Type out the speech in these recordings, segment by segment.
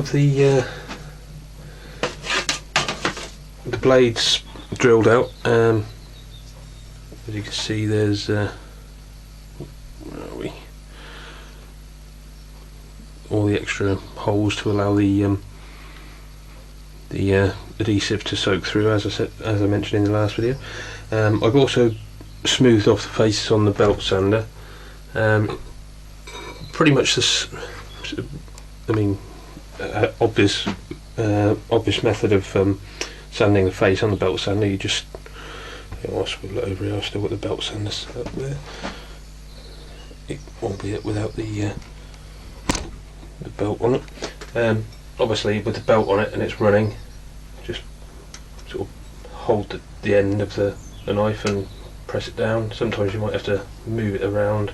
of the blades drilled out. As you can see, there's where are we? All the extra holes to allow the adhesive to soak through, as I mentioned in the last video. I've also smoothed off the faces on the belt sander. Pretty much this, obvious method of sanding the face on the belt sander. You just, I'll swivel it over here. I've still got the belt sander set up there, albeit without the belt on it. Obviously, with the belt on it and it's running, just sort of hold the end of the knife and press it down. Sometimes you might have to move it around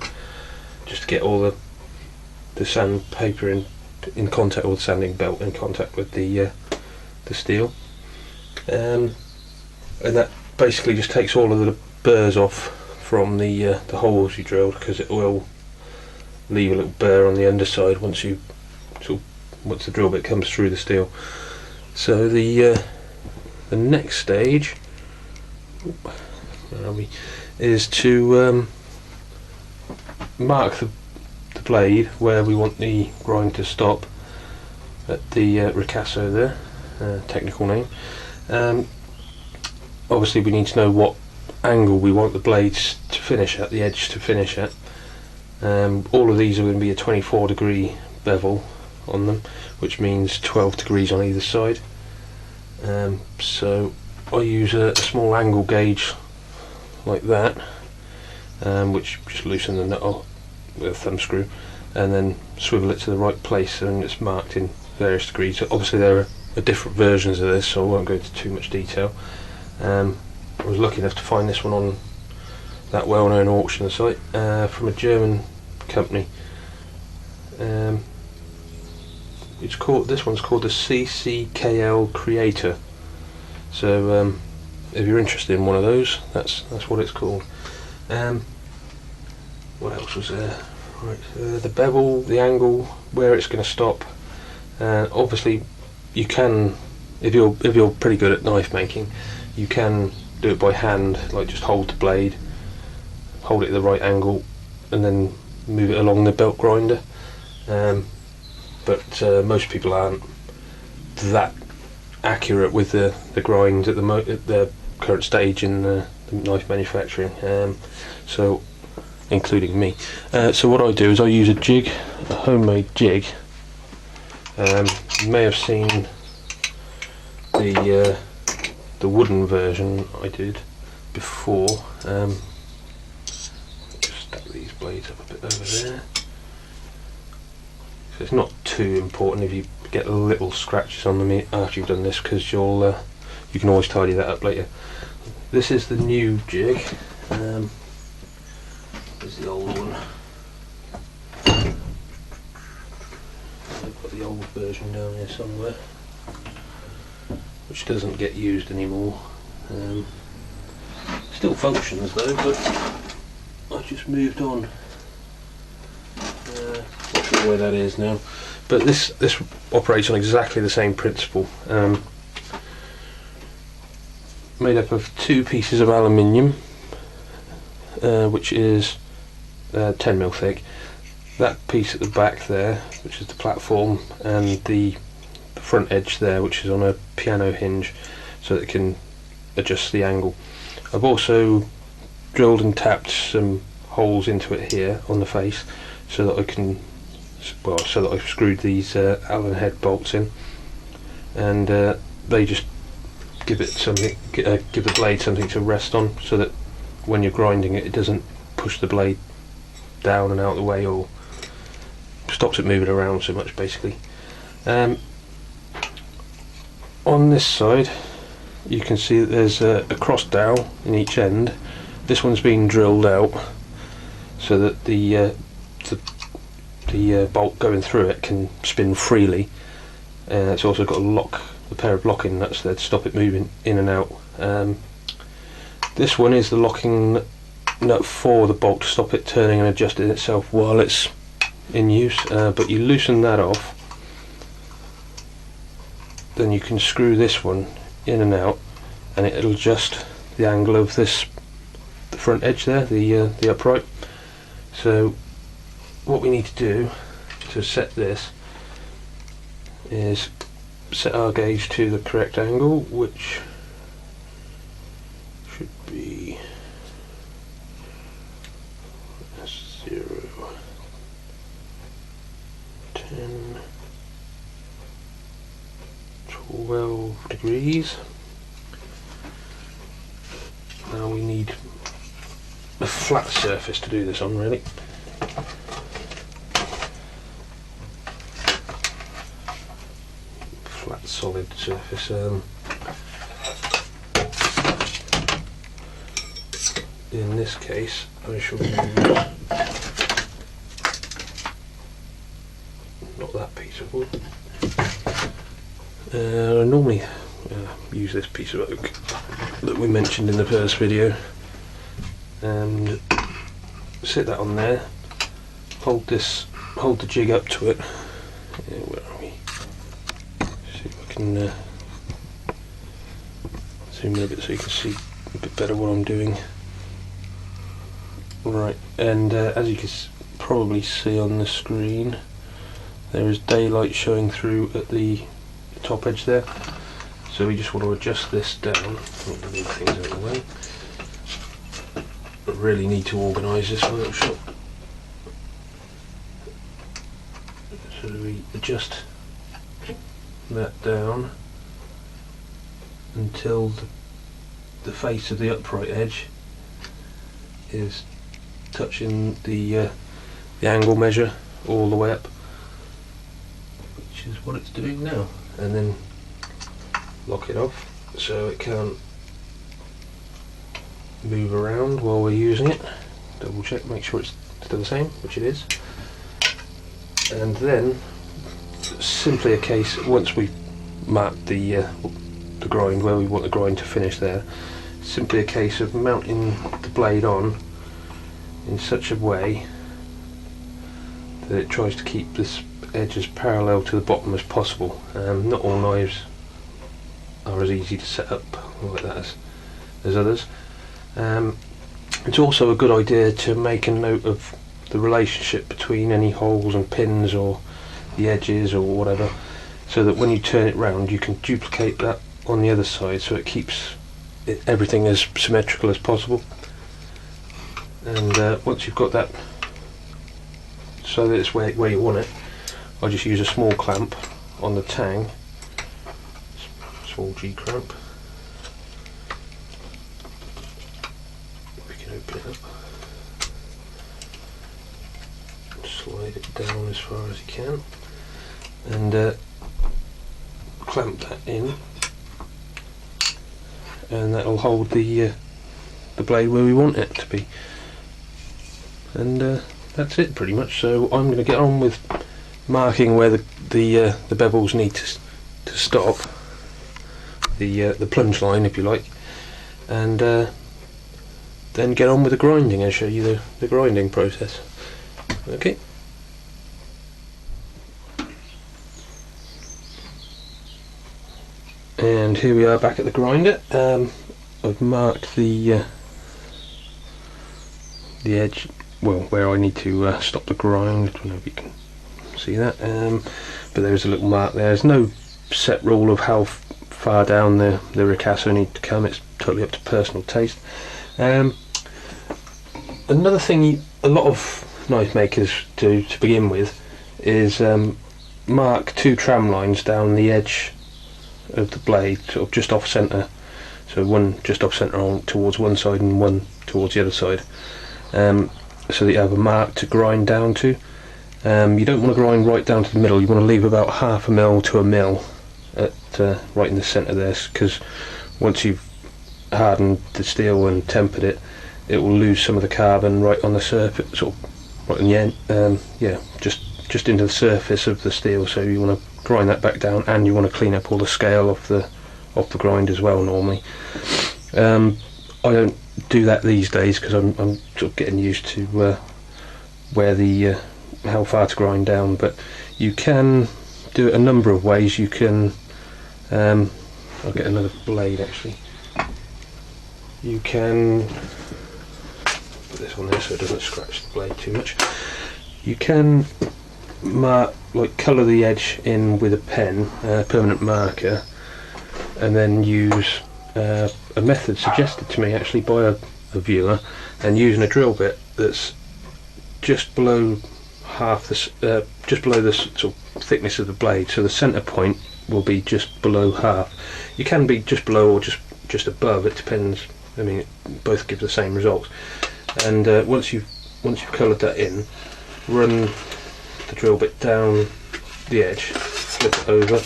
just to get all the sandpaper in contact, or the sanding belt in contact with the steel, and that basically just takes all of the burrs off from the holes you drilled, because it will leave a little burr on the underside once the drill bit comes through the steel. So the next stage is to mark the blade where we want the grind to stop at the ricasso there, technical name. Obviously we need to know what angle we want the blades to finish at, the edge to finish at. All of these are going to be a 24-degree bevel on them, which means 12 degrees on either side. So I use a small angle gauge like that, which just loosen the nut off with a thumb screw, and then swivel it to the right place, and it's marked in various degrees. So obviously there are different versions of this, so I won't go into too much detail. I was lucky enough to find this one on that well-known auction site from a German company. This one's called the CCKL Creator. So if you're interested in one of those, that's what it's called. What else was there? Right, the bevel, the angle, where it's going to stop. Obviously, you can, if you're pretty good at knife making, you can do it by hand, like just hold the blade, hold it at the right angle, and then move it along the belt grinder. But most people aren't that accurate with the grinds at the current stage in the knife manufacturing, so including me. So what I do is I use a jig, a homemade jig. You may have seen the wooden version I did before. Just stack these blades up a bit over there. So it's not too important if you get little scratches on them after you've done this, because you can always tidy that up later. This is the new jig. There's the old one. I've got the old version down here somewhere, which doesn't get used anymore. Still functions though, but I just moved on. Not sure where that is now, but this operates on exactly the same principle. Made up of two pieces of aluminium, which is 10mm thick. That piece at the back there, which is the platform, and the front edge there, which is on a piano hinge, so that it can adjust the angle. I've also drilled and tapped some holes into it here on the face, so that I can, so that I've screwed these Allen head bolts in, and they just give it something, give the blade something to rest on, so that when you're grinding it, it doesn't push the blade down and out of the way, or stops it moving around so much, basically. On this side you can see that there's a cross dowel in each end. This one's been drilled out so that the bolt going through it can spin freely. It's also got a pair of locking nuts there to stop it moving in and out. This one is the locking nut for the bolt to stop it turning and adjusting itself while it's in use, but you loosen that off then you can screw this one in and out, and it'll adjust the angle of the front edge there, the upright. So what we need to do to set this is set our gauge to the correct angle, which should be 0, 10, 12 degrees. Now we need a flat surface to do this on, really. Flat solid surface. In this case I shall use not that piece of wood. I normally use this piece of oak that we mentioned in the first video, and sit that on there, hold the jig up to it. Where are we? See if I can zoom in a bit so you can see a bit better what I'm doing. Right, and as you can probably see on the screen, there is daylight showing through at the top edge there, so we just want to adjust this down. Move things out of the way. I really need to organise this workshop, so we adjust that down until the face of the upright edge is touching the angle measure all the way up, which is what it's doing now, and then lock it off so it can't move around while we're using it. Double check, make sure it's still the same, which it is, and then simply a case, once we've marked the grind where we want the grind to finish there, simply a case of mounting the blade on in such a way that it tries to keep this edge as parallel to the bottom as possible. Not all knives are as easy to set up like that as others. It's also a good idea to make a note of the relationship between any holes and pins or the edges or whatever, so that when you turn it round you can duplicate that on the other side, so it keeps everything as symmetrical as possible. And once you've got that so that it's where you want it, I just use a small clamp on the tang, small G clamp. We can open it up, slide it down as far as you can, and clamp that in, and that'll hold the blade where we want it to be. And that's it pretty much. So I'm going to get on with marking where the bevels need to stop, the plunge line if you like, and then get on with the grinding and show you the grinding process. Okay. And here we are back at the grinder. I've marked the edge, well, where I need to stop the grind. I don't know if you can see that, but there's a little mark there. There's no set rule of how far down the ricasso need to come. It's totally up to personal taste. Another thing a lot of knife makers do to begin with is mark 2 tram lines down the edge of the blade, sort of just off centre. So one just off centre on towards one side and one towards the other side, so that you have a mark to grind down to. You don't want to grind right down to the middle. You want to leave about 1/2 mil to 1 mil at right in the centre there, because once you've hardened the steel and tempered it, it will lose some of the carbon right on the surface, sort of right on the end. Yeah, just into the surface of the steel. So you want to grind that back down, and you want to clean up all the scale off the grind as well. Normally, I don't do that these days because I'm sort of getting used to where the how far to grind down. But you can do it a number of ways. You can I'll get another blade actually. You can put this on there so it doesn't scratch the blade too much. You can colour the edge in with a pen, permanent marker, and then use a method suggested to me actually by a viewer, and using a drill bit that's just below just below the sort of thickness of the blade, so the centre point will be just below half. You can be just below or just above, it depends. I mean, both give the same results. And once you've coloured that in, run the drill bit down the edge, flip it over,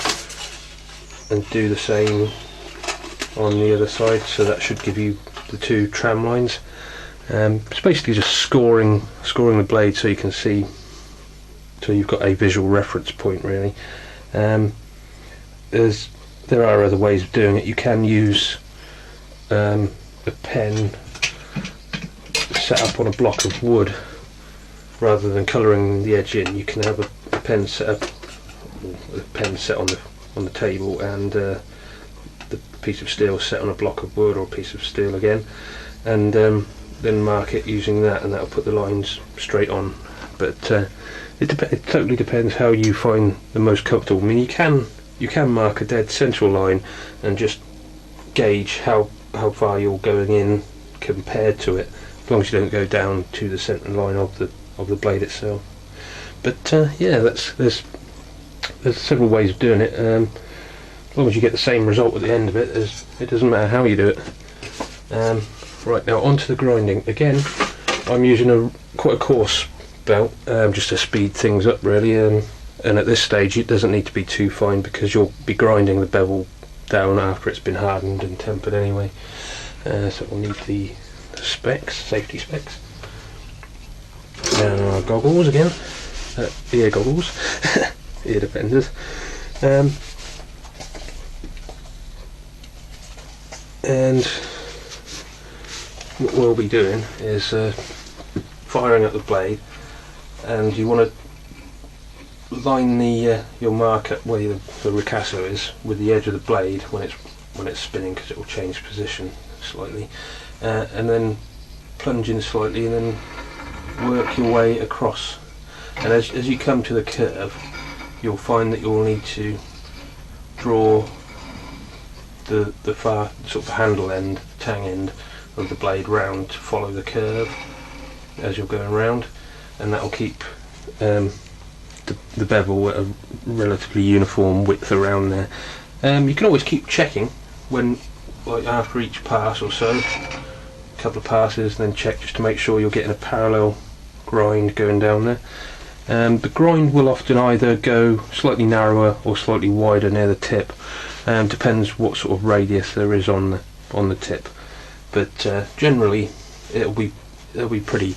and do the same on the other side. So that should give you the two tram lines. It's basically just scoring the blade so you can see, so you've got a visual reference point really. There are other ways of doing it. You can use a pen set up on a block of wood rather than colouring the edge in. You can have a pen set up, or a pen set on the table, and the piece of steel set on a block of wood or a piece of steel again, and then mark it using that, and that'll put the lines straight on. But it totally depends how you find the most comfortable. I mean, you can mark a dead central line and just gauge how far you're going in compared to it, as long as you don't go down to the centre line of the blade itself. But yeah, there's several ways of doing it. As long as you get the same result at the end of it, it doesn't matter how you do it. Right, now onto the grinding. Again, I'm using quite a coarse belt, just to speed things up really, and at this stage it doesn't need to be too fine because you'll be grinding the bevel down after it's been hardened and tempered anyway. So we'll need the specs, safety specs, and our goggles again, ear goggles, ear defenders, and what we'll be doing is firing up the blade, and you want to line your marker where the ricasso is with the edge of the blade when it's spinning, because it will change position slightly, and then plunge in slightly and then work your way across. And as you come to the curve, you'll find that you'll need to draw the far sort of handle end, tang end of the blade round to follow the curve as you're going round, and that will keep the bevel at a relatively uniform width around there. You can always keep checking when, like after each pass or so, a couple of passes, then check just to make sure you're getting a parallel grind going down there. The grind will often either go slightly narrower or slightly wider near the tip, depends what sort of radius there is on the tip, but generally it'll be pretty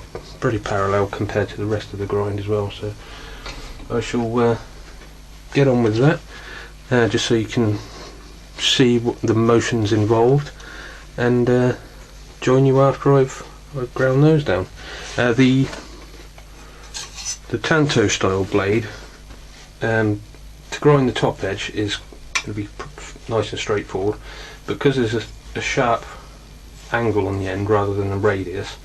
parallel compared to the rest of the grind as well. So I shall get on with that, just so you can see what the motions involved, and join you after I've ground those down. The Tanto style blade, to grind the top edge is going to be nice and straightforward, because there's a sharp angle on the end rather than a radius.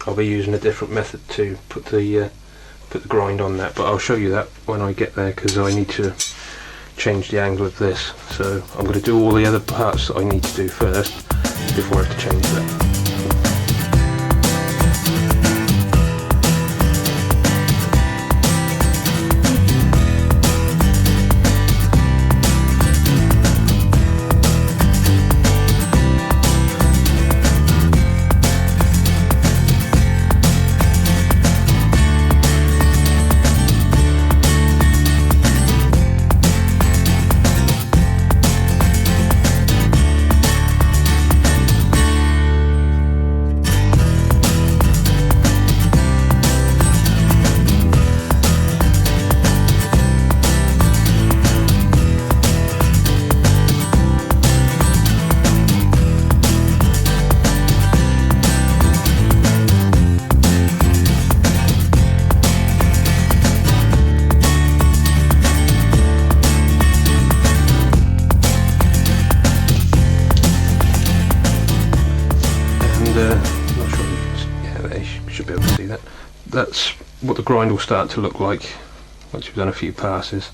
I'll be using a different method to put the grind on that, but I'll show you that when I get there, because I need to change the angle of this. So I'm going to do all the other parts that I need to do first before I have to change that. I'm not sure, yeah, there, you should be able to see that. That's what the grind will start to look like once you've done a few passes,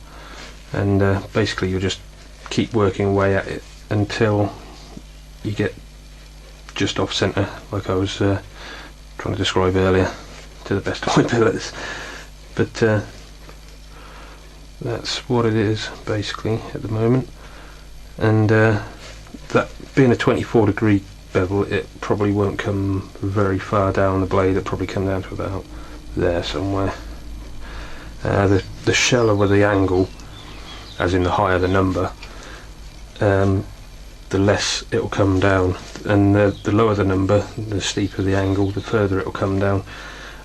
and basically you'll just keep working away at it until you get just off centre, like I was trying to describe earlier, to the best of my abilities. But that's what it is basically at the moment. And that being a 24-degree bevel, it probably won't come very far down the blade. It'll probably come down to about there somewhere. The shallower the angle, as in the higher the number, the less it will come down, and the lower the number, the steeper the angle, the further it will come down.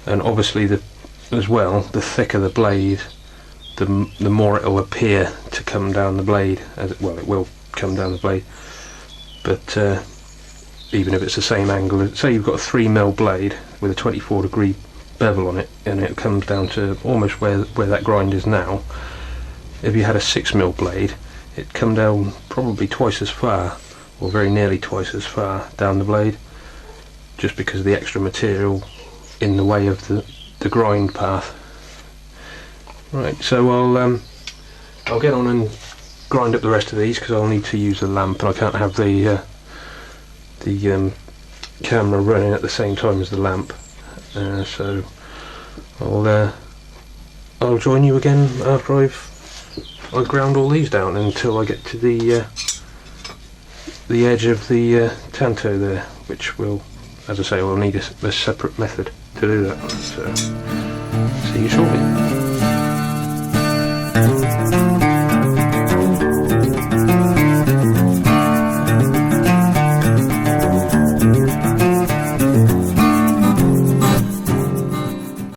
And obviously as well, the thicker the blade, the more it will appear to come down the blade. It will come down the blade, but even if it's the same angle, say you've got a 3mm blade with a 24-degree bevel on it, and it comes down to almost where that grind is now. If you had a 6mm blade, it'd come down probably twice as far, or very nearly twice as far down the blade, just because of the extra material in the way of the grind path. Right, so I'll get on and grind up the rest of these, because I'll need to use the lamp, and I can't have the camera running at the same time as the lamp. So I'll join you again after I've ground all these down, until I get to the edge of the tanto there, which will, as I say, will need a separate method to do that. So see you shortly.